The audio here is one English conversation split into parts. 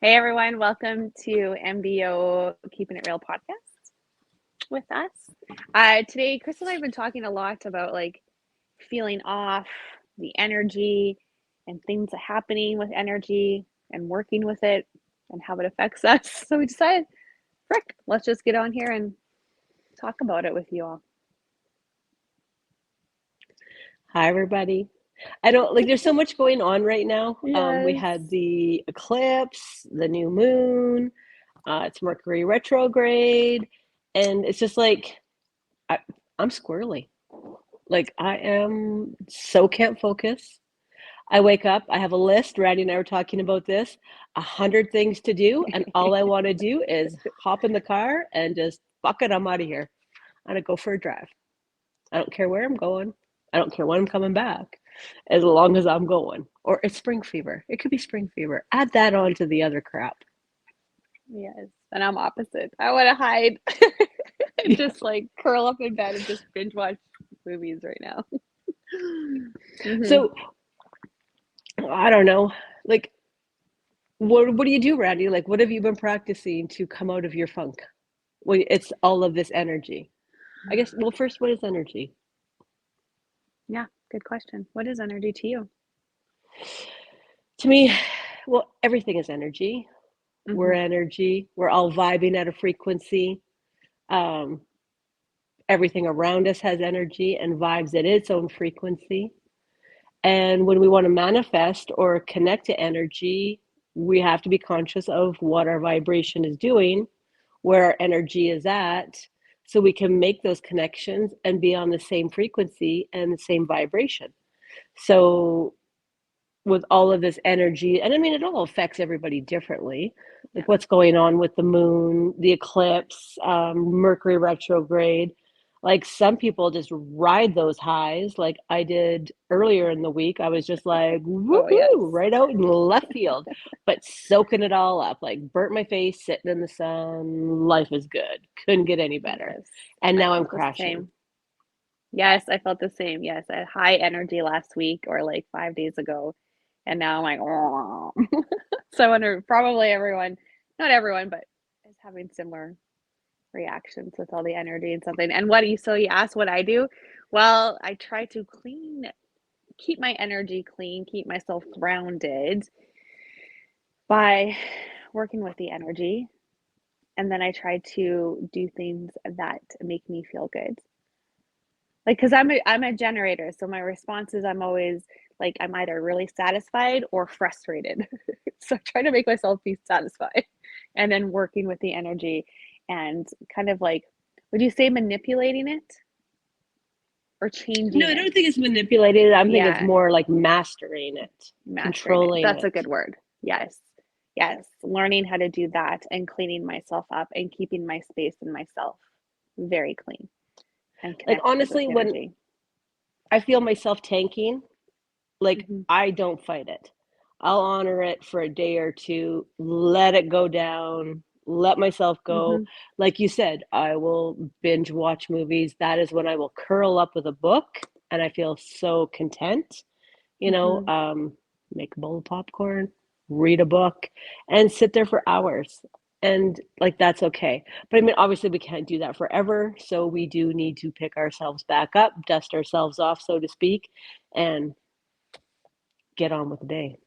Hey everyone, welcome to MBO Keeping It Real podcast with us. Today, Chris and I have been talking a lot about like feeling off, the energy, and things happening with energy and working with it and how it affects us. So we decided, frick, let's just get on here and talk about it with you all. Hi, everybody. I don't like, there's so much going on right now. We Yes. had the eclipse, the new moon, it's Mercury retrograde, and it's just like, I, I'm squirrely. Like, I am so can't focus. I wake up, I have a list. Randy and I were talking about this, 100 things to do, and all I want to do is hop in the car and just fuck it, I'm out of here. I'm gonna go for a drive. I don't care where I'm going. I don't care when I'm coming back, as long as I'm going. Or it's spring fever. It could be spring fever. Add that on to the other crap. Yes. And I'm opposite. I want to hide and just like curl up in bed and just binge watch movies right now. So I don't know. Like, what do you do, Randy? Like, what have you been practicing to come out of your funk? Well, it's all of this energy. I guess. Well, first, what is energy? Yeah, good question. What is energy to you? To me, well, everything is energy. We're Hmm. energy. We're all vibing at a frequency. Um, Everything around us has energy and vibes at its own frequency. And when we want to manifest or connect to energy, we have to be conscious of what our vibration is doing, where our energy is at, so we can make those connections and be on the same frequency and the same vibration. So, with all of this energy, and I mean, it all affects everybody differently. Yeah. Like what's going on with the moon, the eclipse, Mercury retrograde. Like some people just ride those highs, like I did earlier in the week. I was just like, Oh, woohoo, yes. right out in left field, but soaking it all up, like burnt my face, sitting in the sun. Life is good. Couldn't get any better. Yes. And I now I'm felt the crashing. same. Yes, I felt the same. Yes, I had high energy last week or like 5 days ago. And now I'm like, oh. So I wonder, probably everyone, not everyone, but is having similar reactions with all the energy and something. And what do you, so you asked what I do? Well, I try to keep my energy clean, keep myself grounded by working with the energy. And then I try to do things that make me feel good. Like, because I'm a generator, so my response is I'm always like I'm either really satisfied or frustrated. So I try to make myself be satisfied and then working with the energy and kind of like, would you say manipulating it or No, changing I it? don't think it's manipulated. I think it's Yeah, more like mastering it, mastering it. controlling That's a it. good word. Yes. Yes. Learning how to do that and cleaning myself up and keeping my space and myself very clean and Like connected with honestly, the when energy. I feel myself tanking, like Hmm. I don't fight it. I'll honor it for a day or two, let it go down, let myself go. Hmm. Like you said, I will binge watch movies. That is when I will curl up with a book and I feel so content, you know, Hmm. make a bowl of popcorn, read a book, and sit there for hours. And like that's okay. But I mean, obviously, we can't do that forever. So we do need to pick ourselves back up, dust ourselves off, so to speak, and get on with the day.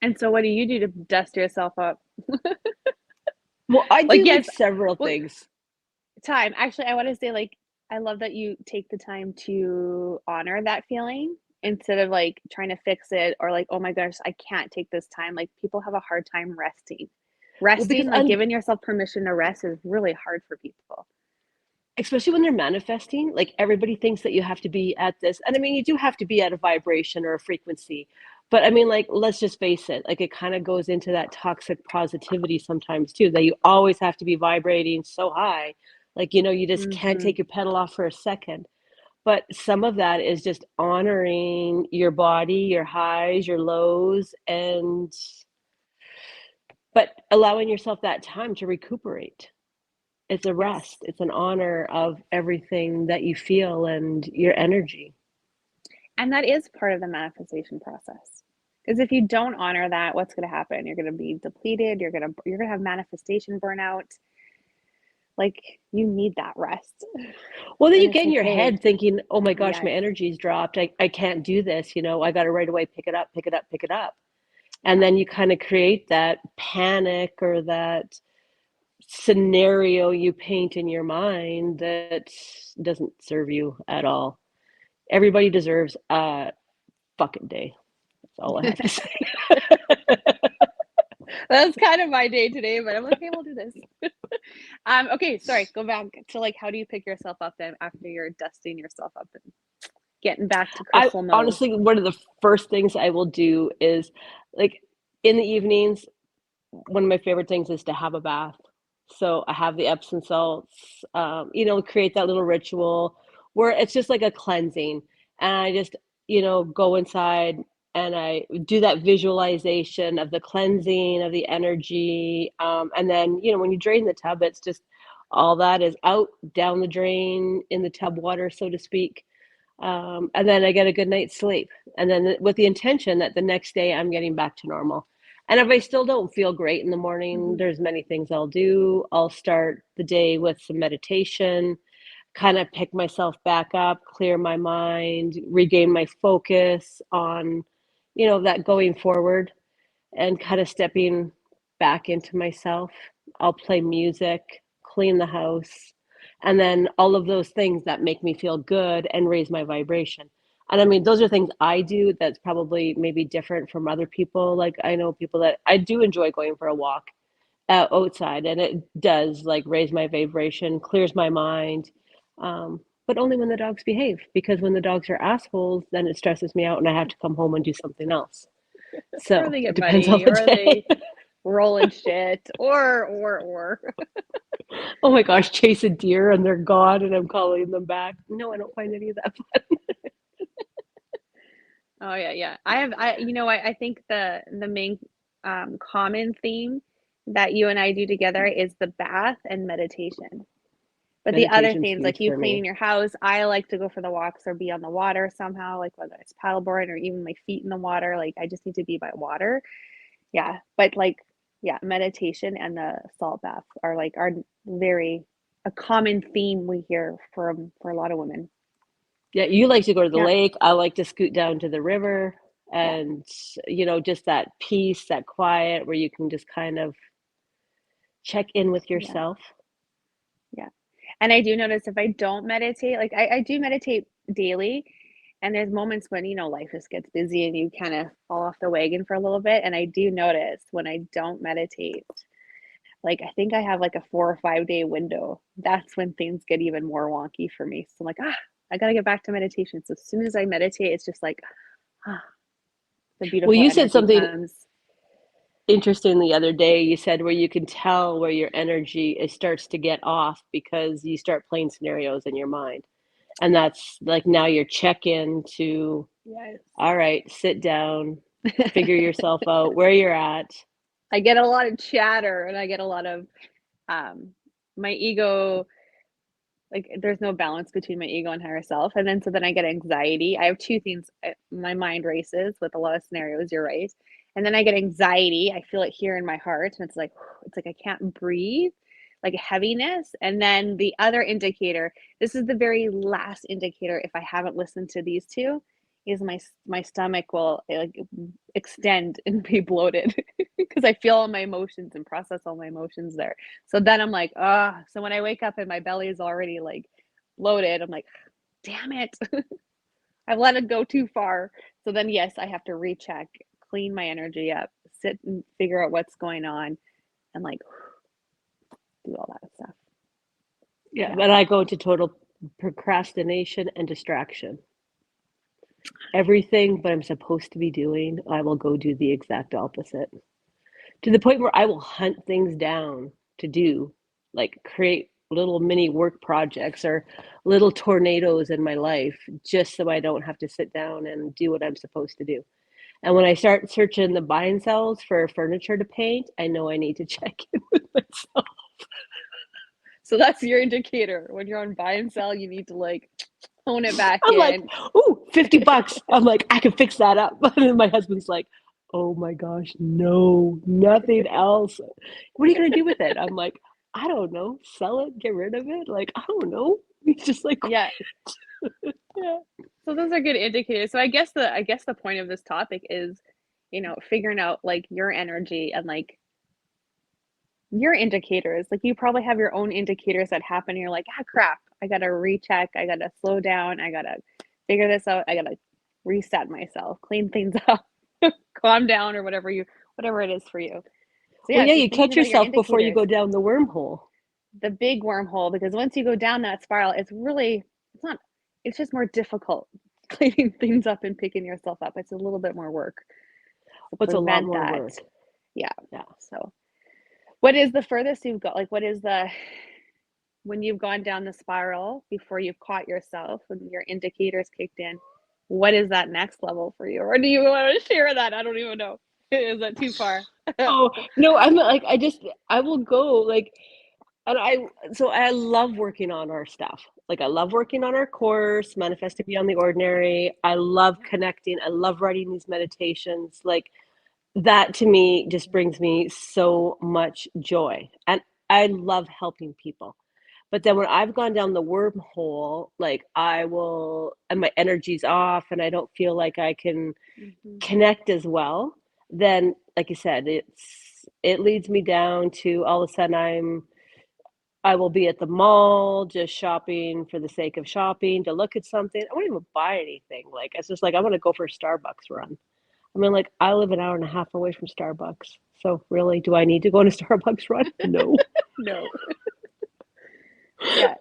And so what do you do to dust yourself up? Well, I Like, do like yes, several well, things. time. Actually, I want to say, like, I love that you take the time to honor that feeling instead of like trying to fix it or like, oh my gosh, I can't take this time. Like, people have a hard time resting. Well, because Resting, like giving yourself permission to rest, is really hard for people. especially when they're manifesting, like everybody thinks that you have to be at this. And I mean, you do have to be at a vibration or a frequency. But I mean, like, let's just face it, like, it kind of goes into that toxic positivity sometimes too, that you always have to be vibrating so high. Like, you just can't Hmm. take your pedal off for a second. But some of that is just honoring your body, your highs, your lows, and but allowing yourself that time to recuperate. It's a Yes. rest. It's an honor of everything that you feel and your energy. And that is part of the manifestation process. Because if you don't honor that, what's going to happen? You're going to be depleted. You're going to have manifestation burnout. Like you need that rest, Well, then and you it's get in your okay. head thinking, oh my gosh, my Yes. energy's dropped. I can't do this. I got to right away pick it up, pick it up, pick it up. And Yeah. then you kind of create that panic or that scenario you paint in your mind that doesn't serve you at all. Everybody deserves a fucking day. That's all I have to say. That's kind of my day today, but I'm like, okay, we'll do this. Okay, sorry, go back to like how do you pick yourself up then after you're dusting yourself up and getting back to I crystal mode? honestly, one of the first things I will do is like in the evenings, one of my favorite things is to have a bath. So I have the Epsom salts, create that little ritual where it's just like a cleansing. And I just, go inside and I do that visualization of the cleansing of the energy. And then, when you drain the tub, it's just all that is out down the drain in the tub water, so to speak. And then I get a good night's sleep. And then with the intention that the next day I'm getting back to normal. And if I still don't feel great in the morning, Mhm. there's many things I'll do. I'll start the day with some meditation, kind of pick myself back up, clear my mind, regain my focus on, that going forward and kind of stepping back into myself. I'll play music, clean the house, and then all of those things that make me feel good and raise my vibration. And I mean, those are things I do that's probably maybe different from other people. Like I know people that I do enjoy going for a walk outside, and it does like raise my vibration, clears my mind. But only when the dogs behave, because when the dogs are assholes, then it stresses me out and I have to come home and do something else. Or So they it get depends on muddy, the or they day. roll in shit, or. Oh my gosh, chase a deer and they're gone and I'm calling them back. No, I don't find any of that fun. Oh yeah, yeah. I think the main common theme that you and I do together is the bath and meditation. But the other Meditation's things, like huge you for me. cleaning your house, I like to go for the walks or be on the water somehow, like whether it's paddleboard or even my feet in the water. Like I just need to be by water. Yeah. But like, yeah, meditation and the salt bath are very a common theme we hear for a lot of women. Yeah, you like to go to the Yeah. lake. I like to scoot down to the river Yeah. and, just that peace, that quiet where you can just kind of check in with Yeah. yourself. Yeah. And I do notice if I don't meditate, like I do meditate daily, and there's moments when, life just gets busy and you kind of fall off the wagon for a little bit. And I do notice when I don't meditate, like I think I have like a 4 or 5 day window. That's when things get even more wonky for me. So I'm like, I gotta get back to meditation. So as soon as I meditate, it's just like, ah, the Well, beautiful you said energy something comes. interesting the other day. You said where you can tell where your energy it starts to get off because you start playing scenarios in your mind. And that's like now you're check in to, Yes. all right, sit down, figure yourself out where you're at. I get a lot of chatter and I get a lot of um my ego, like there's no balance between my ego and higher self, and then so then I get anxiety. I have two things. My mind races with a lot of scenarios, you're right, and then I get anxiety. I feel it here in my heart, and it's like I can't breathe, like a heaviness. And then the other indicator, this is the very last indicator, if I haven't listened to these two, is my stomach will like extend and be bloated because I feel all my emotions and process all my emotions there. So then I'm like, ah. So when I wake up and my belly is already like bloated, I'm like, damn it, I've let it go too far. So then, yes, I have to recheck, clean my energy up, sit and figure out what's going on, and like do all that stuff. Yeah, Yeah. but I go into total procrastination and distraction. Everything but I'm supposed to be doing, I will go do the exact opposite. To the point where I will hunt things down to do, like create little mini work projects or little tornadoes in my life just so I don't have to sit down and do what I'm supposed to do. And when I start searching the buy and sells for furniture to paint, I know I need to check in with myself. So that's your indicator. When you're on buy and sell, you need to like hone it back I'm like, in. ooh, $50. I'm like, I can fix that up. And my husband's like, oh my gosh, no, nothing else. What are you gonna do with it? I'm like, I don't know, sell it, get rid of it. Like, I don't know. It's just like, Yeah. yeah. So those are good indicators. So I guess the point of this topic is, figuring out like your energy and like your indicators. Like you probably have your own indicators that happen. And you're like, ah, crap. I gotta recheck. I gotta slow down. I gotta figure this out. I gotta reset myself, clean things up, calm down, or whatever it is for you. So Well, yeah, yeah, it's you just thinking catch about your yourself before you indicators, go down the wormhole. the big wormhole, because once you go down that spiral, it's not, it's just more difficult cleaning things up and picking yourself up. It's a little bit more work to What's a lot prevent more that. work? Yeah. Yeah. So, what is the furthest you've got? Like, what is when you've gone down the spiral before you've caught yourself, when your indicators kicked in, what is that next level for you? Or do you want to share that? I don't even know. Is that too far? Oh, no, I'm like, I will go like, and so I love working on our stuff. Like, I love working on our course, Manifesting Beyond the Ordinary. I love connecting. I love writing these meditations. Like, that to me just brings me so much joy. And I love helping people. But then when I've gone down the wormhole, like I will, and my energy's off and I don't feel like I can Mhm. connect as well, then like you said, it leads me down to all of a sudden I will be at the mall just shopping for the sake of shopping to look at something. I won't even buy anything. Like it's just like I'm gonna go for a Starbucks run. I mean, like I live an hour and a half away from Starbucks. So really, do I need to go on a Starbucks run? No. No. Yeah.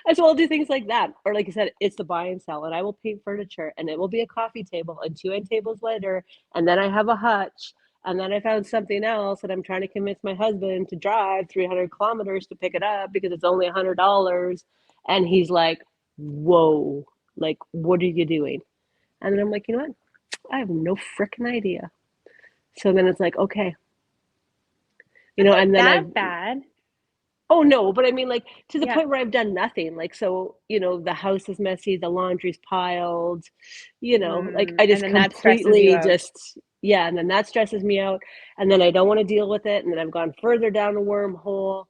And so I'll do things like that. Or like I said, it's the buy and sell. And I will paint furniture and it will be a coffee table and two end tables later. And then I have a hutch. And then I found something else and I'm trying to convince my husband to drive 300 kilometers to pick it up because it's only $100. And he's like, whoa, like, what are you doing? And then I'm like, you know what? I have no freaking idea. So then it's like, okay, It's and not then that I've bad. oh no, but I mean like to the Yeah. point where I've done nothing. Like so, the house is messy, the laundry's piled, like I And just then that stresses you completely out. just yeah, and then that stresses me out and then I don't want to deal with it and then I've gone further down a wormhole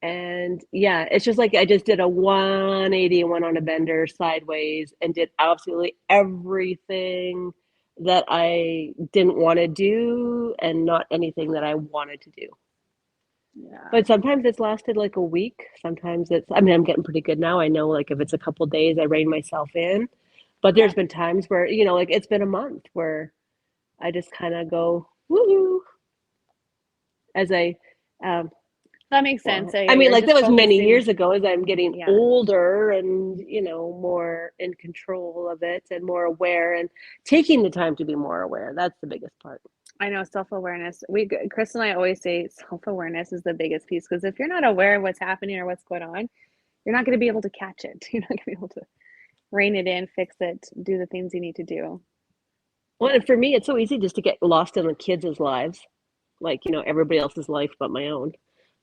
and yeah, it's just like I just did a 180 and went on a bender sideways and did absolutely everything that I didn't want to do and not anything that I wanted to do. Yeah. But sometimes it's lasted like a week. Sometimes I mean, I'm getting pretty good now. I know like if it's a couple days, I rein myself in. But Yeah. there's been times where, like it's been a month where I just kind of go, woo, as um, That makes sense. well, So I mean, you're like that just was many focusing. years ago as I'm getting Yeah. older and, more in control of it and more aware and taking the time to be more aware. That's the biggest part. I know self-awareness. Chris and I always say self-awareness is the biggest piece because if you're not aware of what's happening or what's going on, you're not going to be able to catch it. You're not going to be able to rein it in, fix it, do the things you need to do. Well, Yeah. and for me, it's so easy just to get lost in the kids' lives. Like, everybody else's life but my own.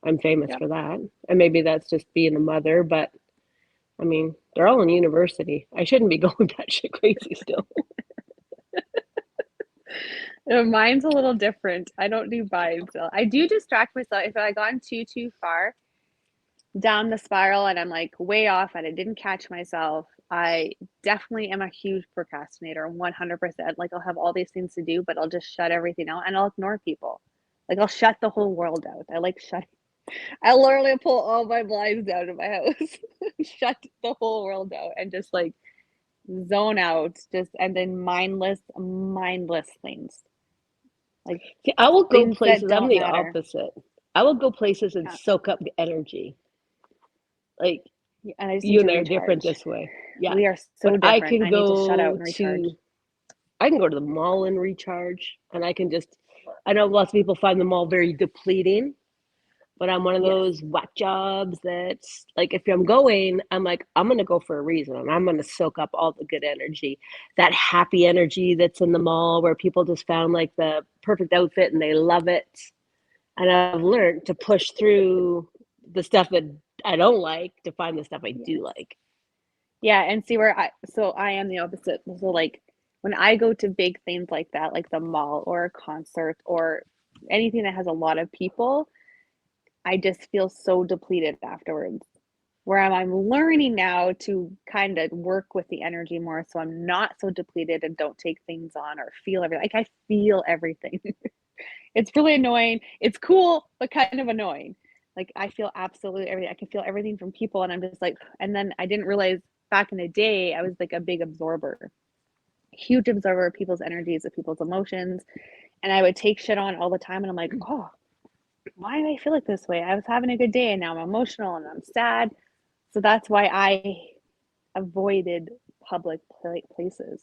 I'm famous Yep. for that. And maybe that's just being a mother, but I mean, they're all in university. I shouldn't be going batshit crazy still. Mine's a little different. I don't do buy and sell. I do distract myself if I gone too far down the spiral and I'm like way off and I didn't catch myself. I definitely am a huge procrastinator, 100%. Like I'll have all these things to do, but I'll just shut everything out and I'll ignore people. Like I'll shut the whole world out. I like shutting. I literally pull all my blinds down in my house, shut the whole world out, and just like zone out. Just and then mindless things, like See, I will go things that places. I'm don't the matter. opposite. I will go places and Yeah, soak up the energy. Like, yeah, and I just need you to and I are different recharge. this way. Yeah. We are But so different. I need to shut out and recharge. I can go to the mall and recharge, and I know lots of people find the mall very depleting. But I'm one of Yes. those whack jobs that's like, if I'm going, I'm like, I'm going to go for a reason and I'm going to soak up all the good energy, that happy energy that's in the mall where people just found like the perfect outfit and they love it. And I've learned to push through the stuff that I don't like to find the stuff I do Yes. like. Yeah, and see where I am the opposite. So like when I go to big things like that, like the mall or a concert or anything that has a lot of people, I just feel so depleted afterwards. Where I'm learning now to kind of work with the energy more so I'm not so depleted and don't take things on or feel everything. Like I feel everything. It's really annoying. It's cool, but kind of annoying. Like I feel absolutely everything. I can feel everything from people and I'm just like, and then I didn't realize back in the day I was like a big absorber, huge absorber of people's energies, of people's emotions. And I would take shit on all the time and I'm like, oh, why do I feel like this way? I was having a good day and now I'm emotional and I'm sad. So that's why I avoided public places.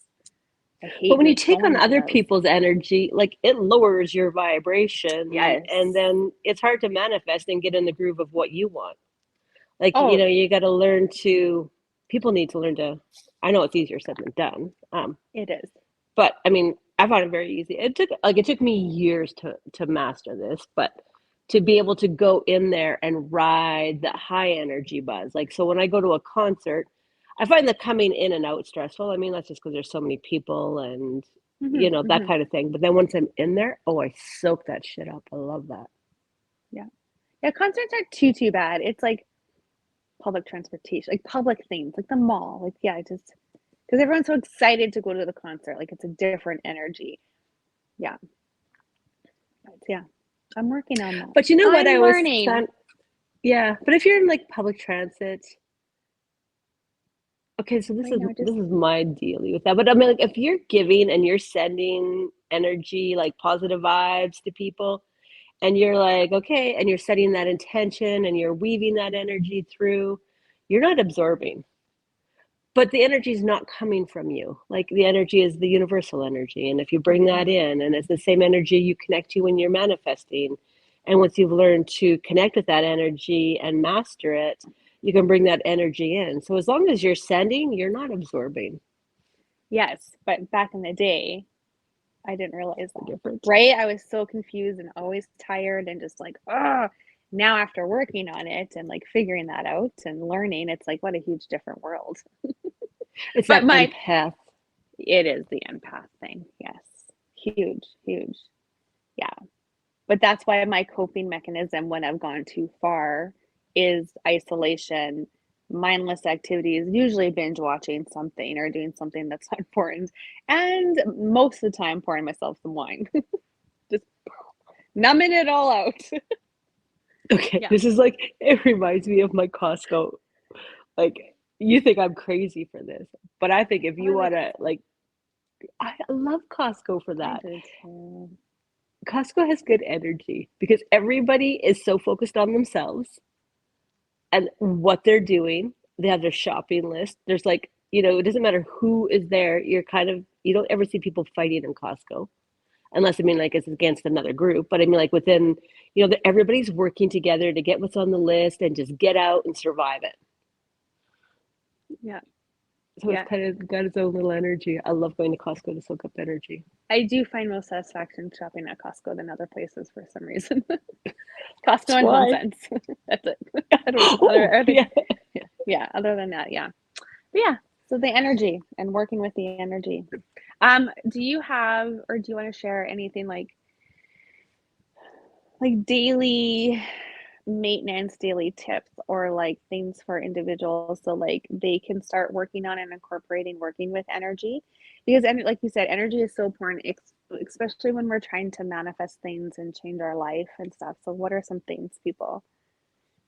I But hate when you take on going to other those. people's energy, like it lowers your vibration, and Yes. then it's hard to manifest and get in the groove of what you want. Like, Oh, you got to learn to, people need to learn to, I know it's easier said than done. it is. But I mean, I found it very easy. It took me years to master this, but to be able to go in there and ride the high energy buzz. Like, so when I go to a concert, I find the coming in and out stressful. I mean, that's just because there's so many people and that Hmm. kind of thing. But then once I'm in there, oh, I soak that shit up. I love that. Yeah. Yeah, concerts aren't too bad. It's like public transportation, like public things, like the mall. Like, yeah, just because everyone's so excited to go to the concert. Like, it's a different energy. Yeah. But yeah, I'm working on that. But you know what I I'm always learning. found? Yeah, but if you're in like public transit, okay, so this Right is now, this just, is my dealing with that. But I mean, like, if you're giving and you're sending energy, like positive vibes to people, and you're like, okay, and you're setting that intention and you're weaving that energy through, you're not absorbing. But the energy is not coming from you. Like the energy is the universal energy. And if you bring that mhm. in, and it's the same energy you connect to when you're manifesting. And once you've learned to connect with that energy and master it, you can bring that energy in. So as long as you're sending, you're not absorbing. Yes, but back in the day, I didn't realize The that. difference. Right? I was so confused and always tired and just like, oh, now after working on it and like figuring that out and learning, it's like, what a huge different world. It's But that my, empath. it is the empath thing. Yes. Huge, huge. Yeah. But that's why my coping mechanism when I've gone too far is isolation, mindless activities, usually binge watching something or doing something that's not important. And most of the time, pouring myself some wine, just numbing it all out. Okay, Yeah. this is like, it reminds me of my Costco. Like, you think I'm crazy for this, but I think if Oh, you I like want to, like, I love Costco for I that. do too. Costco has good energy because everybody is so focused on themselves and what they're doing. They have their shopping list. There's like, it doesn't matter who is there. You don't ever see people fighting in Costco unless, I mean, like it's against another group. But I mean, like within, everybody's working together to get what's on the list and just get out and survive it. Yeah. So it's Yeah. kind of got its own little energy. I love going to Costco to soak up energy. I do find more satisfaction shopping at Costco than other places for some reason. Costco That's and Home why. Sense. That's it. I don't know. Oh, yeah. Yeah, yeah. Other than that, yeah. But yeah. So the energy and working with the energy. Do you have or do you want to share anything like daily maintenance, daily tips or like things for individuals so like they can start working on and incorporating working with energy? Because like you said, energy is so important, especially when we're trying to manifest things and change our life and stuff. So what are some things, people,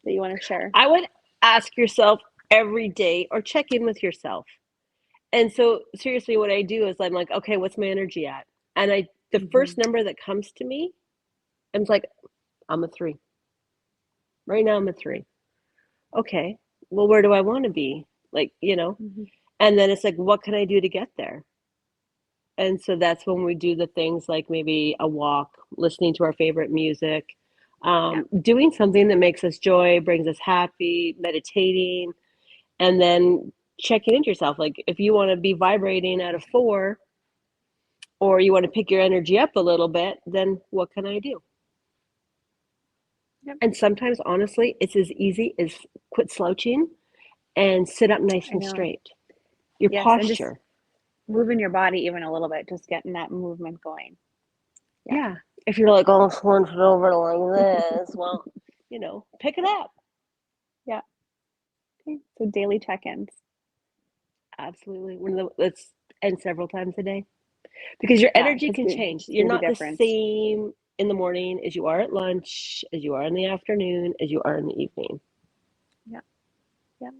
that you want to share? I would ask yourself every day or check in with yourself. And so seriously, what I do is I'm like, okay, what's my energy at? And the Hmm. first number that comes to me, I'm like, I'm a 3. Right now I'm a 3. Okay. Well, where do I want to be? Like, Hmm. and then it's like, what can I do to get there? And so that's when we do the things like maybe a walk, listening to our favorite music, Yeah. doing something that makes us joy, brings us happy, meditating, and then checking into yourself. Like if you want to be vibrating at a 4 or you want to pick your energy up a little bit, then what can I do? Yep. And sometimes, honestly, it's as easy as quit slouching and sit up nice I and know. straight. Your Yes. And just posture. moving your body even a little bit, just getting that movement going. Yeah. Yeah. If you're like all slunched over like this, well, pick it up. Yeah. Okay. So daily check-ins. Absolutely. Let's end several times a day because your Yeah, energy because can it's change. You're gonna be not the different. same in the morning as you are at lunch, as you are in the afternoon, as you are in the evening. Yeah. Yeah.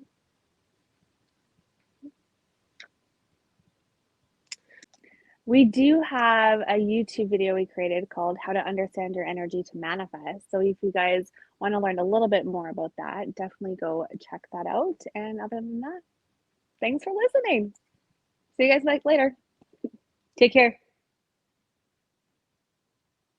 We do have a YouTube video we created called How to Understand Your Energy to Manifest. So if you guys want to learn a little bit more about that, definitely go check that out. And other than that, thanks for listening. See you guys later. Take care.